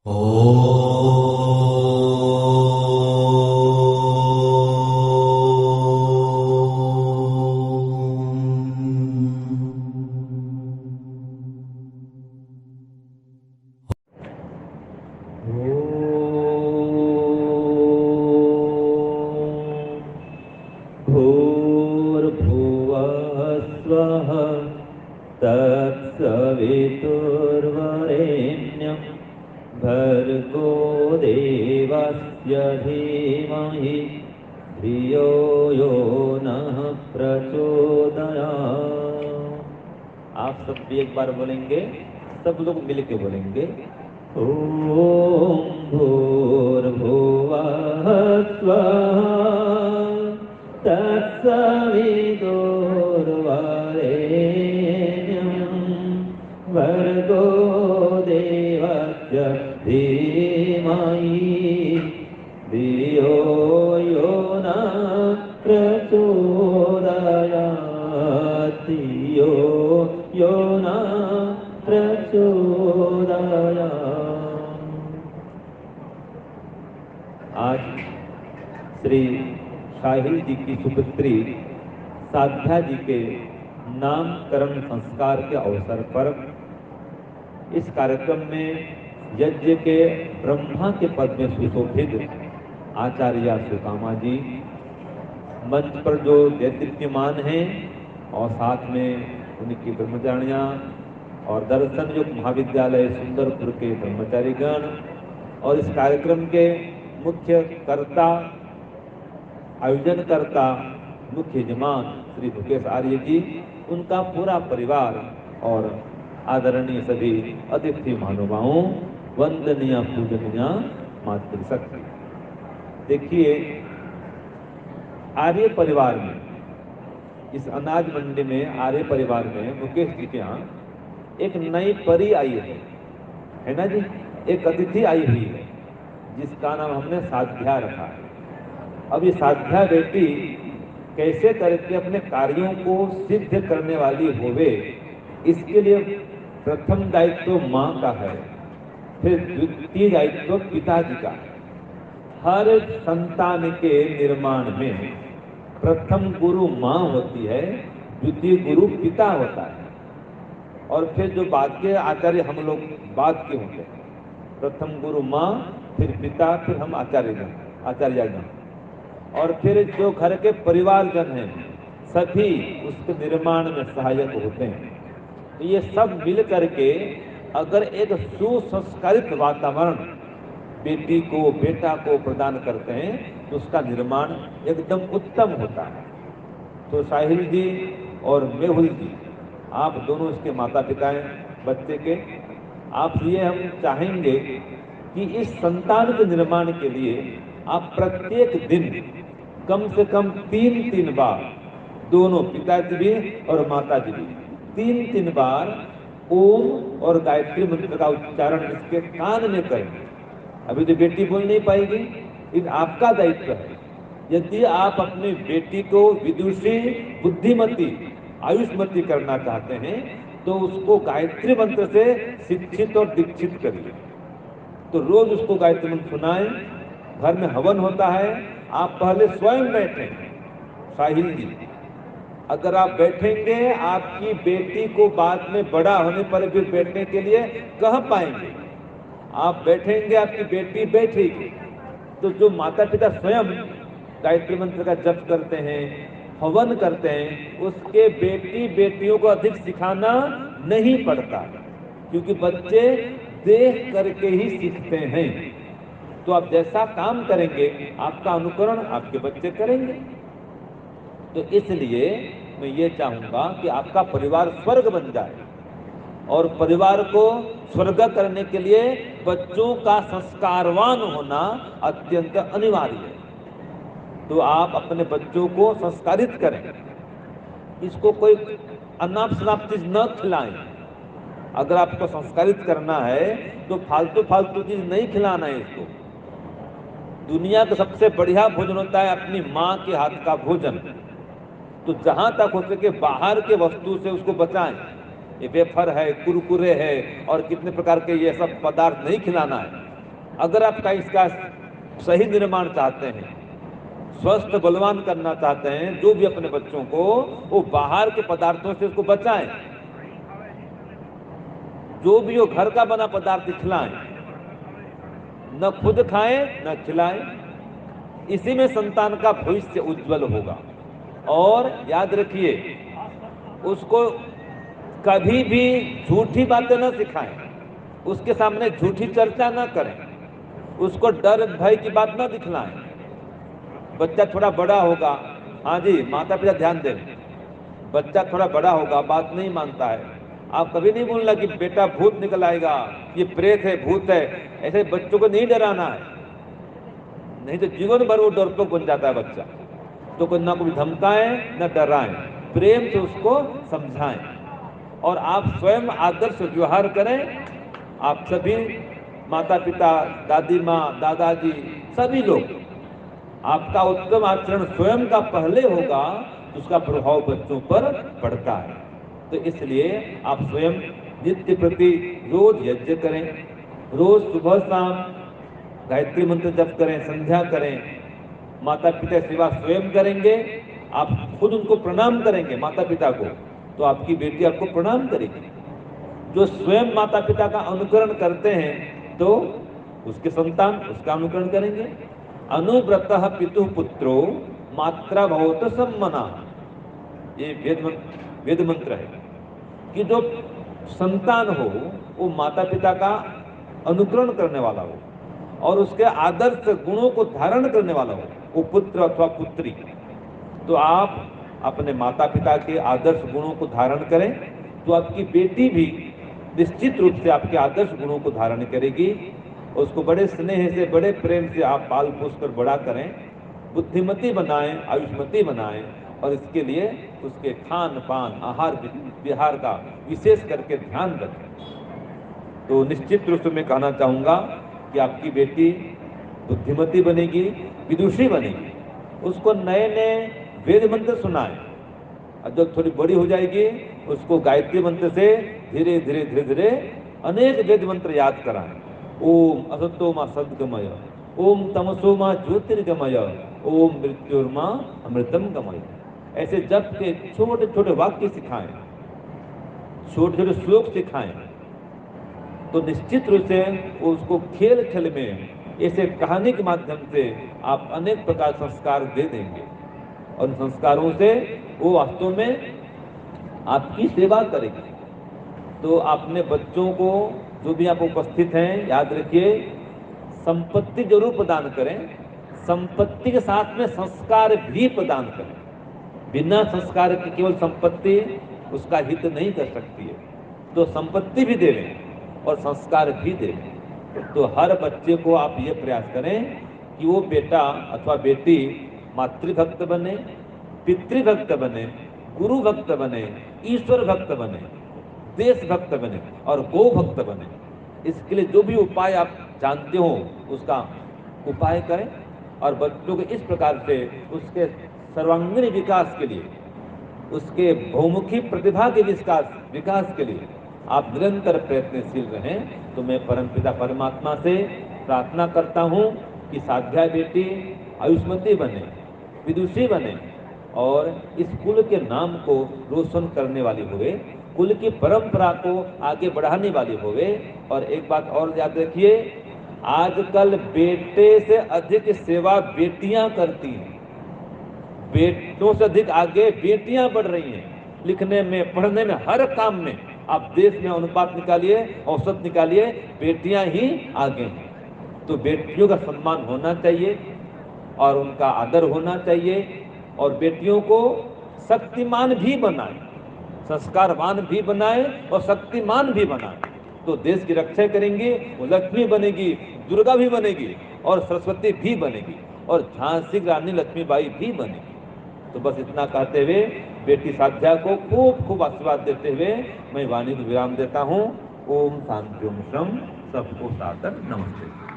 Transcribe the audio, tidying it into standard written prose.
भूर्भुवः स्वः तत्सवितुर्वरेण्यं भर्गो देवस्य धीमहि धियो यो नः प्रचोदयात्। आप सब भी एक बार बोलेंगे, सब लोग मिलके बोलेंगे। ओम भूर्भुवः स्वः तत्सवितुर्वरेण्यं भर्गो देवस्य धीमहि धियो यो नः प्रचोदयात्। धियो यो नः प्रचोदयात्। आज श्री साहिल जी की सुपुत्री साध्या जी के नामकरण संस्कार के अवसर पर इस कार्यक्रम में यज्ञ के ब्रह्मा के पद में सुशोभित आचार्य सुकामा जी मंच पर जो दैदिप्यमान हैं और साथ में उनकी ब्रह्मचारियां और दर्शन युग महाविद्यालय सुंदरपुर के ब्रह्मचारीगण और इस कार्यक्रम के मुख्य कर्ता आयोजनकर्ता मुख्य यजमान श्री मुकेश आर्य जी, उनका पूरा परिवार और आदरणीय सभी अतिथि महानुभावों, वंदनीय पूजनीय मातृशक्ति। देखिए, आर्य परिवार में, इस अनाज मंडी में आर्य परिवार में मुकेश जी के यहाँ एक नई परी आई है ना जी, एक अतिथि आई हुई है जिसका नाम हमने साध्या रखा है। अब ये साध्या बेटी कैसे करके अपने कार्यों को सिद्ध करने वाली होवे, इसके लिए प्रथम दायित्व माँ का है, फिर द्वितीय दायित्व पिताजी का है। हर संतान के निर्माण में प्रथम गुरु माँ होती है, द्वितीय गुरु पिता होता है, और फिर जो बाद के आचार्य हम लोग बाद के होते हैं। प्रथम गुरु माँ, फिर पिता, फिर हम आचार्यगण, और फिर जो घर के परिवारजन हैं सभी उसके निर्माण में सहायक होते हैं। तो ये सब मिल करके अगर एक सुसंस्कारित वातावरण बेटी को बेटा को प्रदान करते हैं तो उसका निर्माण एकदम उत्तम होता है। तो साहिल जी और मेहुल जी, आप दोनों इसके माता पिता हैं बच्चे के। आपसे हम चाहेंगे कि इस संतान के निर्माण के लिए आप प्रत्येक दिन कम से कम 3 बार, दोनों पिताजी भी और माताजी भी 3 बार ओम और गायत्री मंत्र का उच्चारण इसके कान में करें। अभी तो बेटी बोल नहीं पाएगी, लेकिन आपका दायित्व है। यदि आप अपनी बेटी को विदुषी, बुद्धिमती, आयुष्मती करना चाहते हैं तो उसको गायत्री मंत्र से शिक्षित और दीक्षित करिए। तो रोज उसको गायत्री मंत्र सुनाएं। घर में हवन होता है, आप पहले स्वयं बैठें। साहिल जी, अगर आप बैठेंगे आपकी बेटी को बाद में बड़ा होने पर भी बैठने के लिए कह पाएंगे। आप बैठेंगे, आपकी बेटी बैठेगी। तो जो माता पिता स्वयं गायत्री मंत्र का जप करते हैं, हवन करते हैं, उसके बेटी बेटियों को अधिक सिखाना नहीं पड़ता, क्योंकि बच्चे देख करके ही सीखते हैं। तो आप जैसा काम करेंगे आपका अनुकरण आपके बच्चे करेंगे। तो इसलिए मैं ये चाहूंगा कि आपका परिवार स्वर्ग बन जाए, और परिवार को स्वर्ग करने के लिए बच्चों का संस्कारवान होना अत्यंत अनिवार्य है। तो आप अपने बच्चों को संस्कारित करें, इसको कोई अनाप शनाप चीज न खिलाएं। अगर आपको संस्कारित करना है तो फालतू चीज नहीं खिलाना है इसको। दुनिया का सबसे बढ़िया भोजन होता है अपनी माँ के हाथ का भोजन। तो जहां तक हो सके बाहर के वस्तु से उसको बचाएं। ये वेफर है, कुरकुरे है और कितने प्रकार के ये सब पदार्थ नहीं खिलाना है। अगर आपका इसका सही निर्माण चाहते हैं, स्वस्थ बलवान करना चाहते हैं, जो भी अपने बच्चों को, वो बाहर के पदार्थों से उसको बचाएं। जो भी वो घर का बना पदार्थ खिलाएं, न खुद खाएं न खिलाएं। इसी में संतान का भविष्य उज्जवल होगा। और याद रखिए, उसको कभी भी झूठी बातें न सिखाएं, उसके सामने झूठी चर्चा न करें, उसको डर भय की बात न दिखलाएं। बच्चा थोड़ा बड़ा होगा, हाँ जी, माता पिता ध्यान दें, बच्चा थोड़ा बड़ा होगा, बात नहीं मानता है, आप कभी नहीं बोलना कि बेटा भूत निकल आएगा, ये प्रेत है, भूत है। ऐसे बच्चों को नहीं डराना है, नहीं तो जीवन भर वो डरपोक बन जाता है बच्चा। तो ना कोई धमकाएं न डराएं, प्रेम से उसको समझाएं और आप स्वयं आदर्श व्यवहार करें। आप सभी माता पिता, दादी माँ, दादाजी, सभी लोग, आपका उत्तम आचरण स्वयं का पहले होगा तो उसका प्रभाव बच्चों पर पड़ता है। तो इसलिए आप स्वयं नित्य प्रति रोज यज्ञ करें, रोज सुबह शाम गायत्री मंत्र जप करें, संध्या करें। माता पिता सेवा स्वयं करेंगे, आप खुद उनको प्रणाम करेंगे माता पिता को, तो आपकी बेटी आपको प्रणाम करेगी। जो स्वयं माता पिता का अनुकरण करते हैं तो उसके संतान उसका अनुकरण करेंगे। अनुव्रतः पितु पुत्रो मात्रा भवत सम्मना, ये वेद मंत्र है कि जो संतान हो वो माता पिता का अनुकरण करने वाला हो और उसके आदर्श गुणों को धारण करने वाला हो, वो पुत्र अथवा पुत्री। तो आप अपने माता पिता के आदर्श गुणों को धारण करें तो आपकी बेटी भी निश्चित रूप से आपके आदर्श गुणों को धारण करेगी। उसको बड़े स्नेह से, बड़े प्रेम से आप पाल पोस कर बड़ा करें, बुद्धिमती बनाएं, आयुष्मती बनाएं और इसके लिए उसके खान पान, आहार विहार का विशेष करके ध्यान रखें। तो निश्चित रूप से मैं कहना चाहूँगा कि आपकी बेटी बुद्धिमती बनेगी, विदुषी बनेगी। उसको नए नए वेद मंत्र सुनाएं और जब थोड़ी बड़ी हो जाएगी उसको गायत्री मंत्र से धीरे धीरे धीरे धीरे अनेक वेद मंत्र याद कराएं। ओम असतो मा सद्गमय, ओम तमसो मा ज्योतिर्गमय, ओम मृत्युर्मा अमृतम गमय। ऐसे जप के छोटे छोटे वाक्य सिखाएं, छोटे छोटे श्लोक सिखाएं, तो निश्चित रूप से उसको खेल खेल में ऐसे कहानी के माध्यम से आप अनेक प्रकार संस्कार दे देंगे और उन संस्कारों से वो वास्तव में आपकी सेवा करेगी। तो आपने बच्चों को, जो भी आप उपस्थित हैं, याद रखिए संपत्ति जरूर प्रदान करें, संपत्ति के साथ में संस्कार भी प्रदान करें। बिना संस्कार के केवल संपत्ति उसका हित नहीं कर सकती है, तो संपत्ति भी दे दें और संस्कार भी दे दें। तो हर बच्चे को आप ये प्रयास करें कि वो बेटा अथवा बेटी मातृभक्त बने, पितृभक्त बने, गुरु भक्त बने, ईश्वर भक्त बने, देश भक्त बने और गो भक्त बने। इसके लिए जो भी उपाय आप जानते हो उसका उपाय करें और बच्चों को इस प्रकार से उसके सर्वांगीण विकास के लिए, उसके बहुमुखी प्रतिभा के विकास के लिए आप निरंतर प्रयत्नशील रहें। तो मैं परमपिता परमात्मा से प्रार्थना करता हूँ कि साध्या बेटी आयुष्मती बने, विदुषी बने और इस कुल के नाम को रोशन करने वाली होवे, कुल की परंपरा को आगे बढ़ाने वाली होवे। और एक बात और याद रखिए, आजकल बेटे से अधिक सेवा बेटियां करती हैं, बेटों से अधिक आगे बेटियां बढ़ रही हैं, लिखने में, पढ़ने में, हर काम में। आप देश में अनुपात निकालिए, औसत निकालिए, बेटियां ही आगे हैं। तो बेटियों का सम्मान होना चाहिए और उनका आदर होना चाहिए और बेटियों को शक्तिमान भी बनाए, संस्कारवान भी बनाए और शक्तिमान भी बनाए। तो देश की रक्षा करेंगी, वो लक्ष्मी बनेगी, दुर्गा भी बनेगी और सरस्वती भी बनेगी और झांसी की रानी लक्ष्मीबाई भी बनेगी। तो बस इतना कहते हुए बेटी साध्या को खूब खूब आशीर्वाद देते हुए मैं वाणी को विराम देता हूँ। ओम शांति ओम शम। सबको सादर नमस्ते।